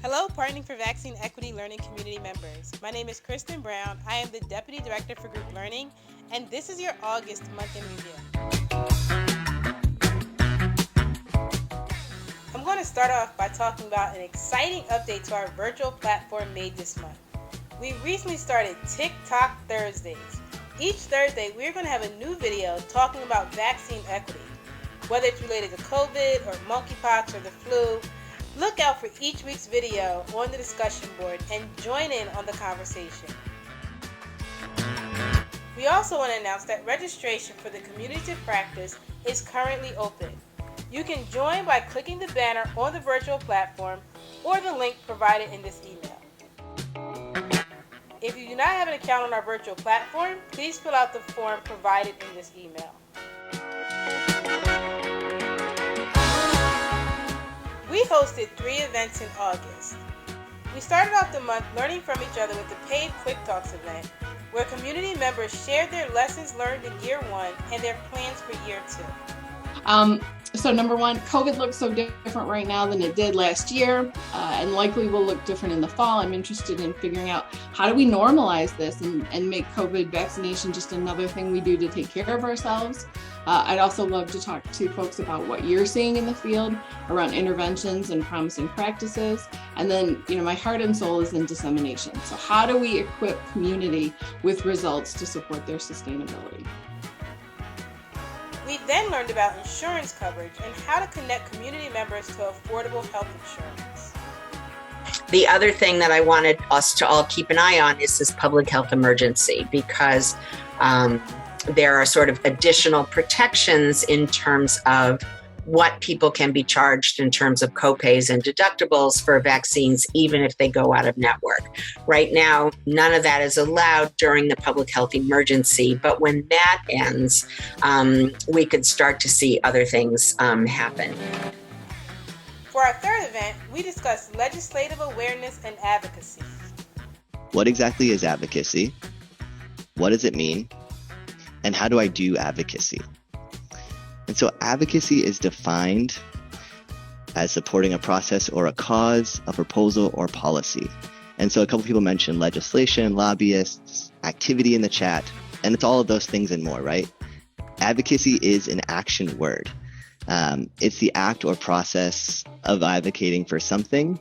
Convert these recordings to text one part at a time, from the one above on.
Hello, Partnering for Vaccine Equity Learning community members. My name is Kristen Brown. I am the Deputy Director for Group Learning, and this is your August month in review. I'm going to start off by talking about an exciting update to our virtual platform made this month. We recently started TikTok Thursdays. Each Thursday, we're going to have a new video talking about vaccine equity. Whether it's related to COVID or monkeypox or the flu, look out for each week's video on the discussion board and join in on the conversation. We also want to announce that registration for the Communities of Practice is currently open. You can join by clicking the banner on the virtual platform or the link provided in this email. If you do not have an account on our virtual platform, please fill out the form provided in this email. We hosted 3 events in August. We started off the month learning from each other with the paid Quick Talks event, where community members shared their lessons learned in year 1 and their plans for year 2. So number one, COVID looks so different right now than it did last year, and likely will look different in the fall. I'm interested in figuring out how do we normalize this and make COVID vaccination just another thing we do to take care of ourselves. I'd also love to talk to folks about what you're seeing in the field around interventions and promising practices. And then, my heart and soul is in dissemination. So how do we equip community with results to support their sustainability? We then learned about insurance coverage and how to connect community members to affordable health insurance. The other thing that I wanted us to all keep an eye on is this public health emergency, because there are sort of additional protections in terms of what people can be charged in terms of copays and deductibles for vaccines, even if they go out of network. Right now, none of that is allowed during the public health emergency, but when that ends, we could start to see other things happen. For our third event, we discussed legislative awareness and advocacy. What exactly is advocacy? What does it mean? And how do I do advocacy? And so advocacy is defined as supporting a process or a cause, a proposal, or policy. And so a couple people mentioned legislation, lobbyists, activity in the chat, and it's all of those things and more, right? Advocacy is an action word. It's the act or process of advocating for something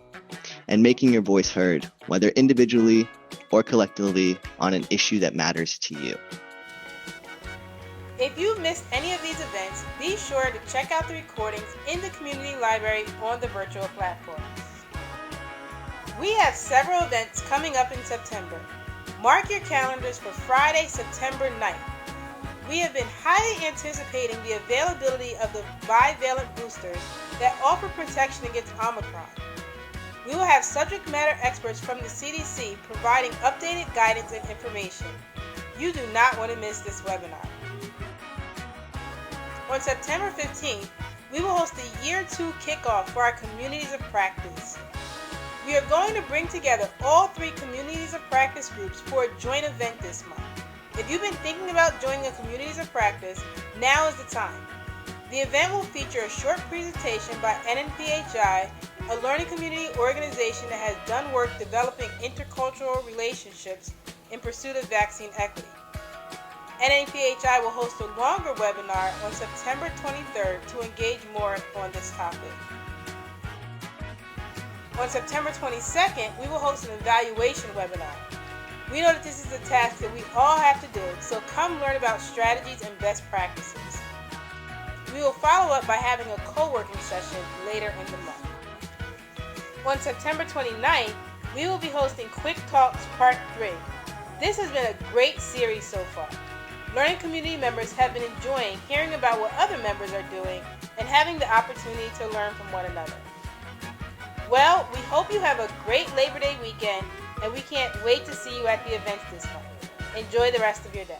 and making your voice heard, whether individually or collectively on an issue that matters to you. If you missed any of these events, be sure to check out the recordings in the community library on the virtual platform. We have several events coming up in September. Mark your calendars for Friday, September 9th. We have been highly anticipating the availability of the bivalent boosters that offer protection against Omicron. We will have subject matter experts from the CDC providing updated guidance and information. You do not want to miss this webinar. On September 15th, we will host the Year 2 kickoff for our Communities of Practice. We are going to bring together all 3 Communities of Practice groups for a joint event this month. If you've been thinking about joining a Communities of Practice, now is the time. The event will feature a short presentation by NNPHI, a learning community organization that has done work developing intercultural relationships in pursuit of vaccine equity. NNPHI will host a longer webinar on September 23rd to engage more on this topic. On September 22nd, we will host an evaluation webinar. We know that this is a task that we all have to do, so come learn about strategies and best practices. We will follow up by having a co-working session later in the month. On September 29th, we will be hosting Quick Talks Part 3. This has been a great series so far. Learning community members have been enjoying hearing about what other members are doing and having the opportunity to learn from one another. Well, we hope you have a great Labor Day weekend, and we can't wait to see you at the events this month. Enjoy the rest of your day.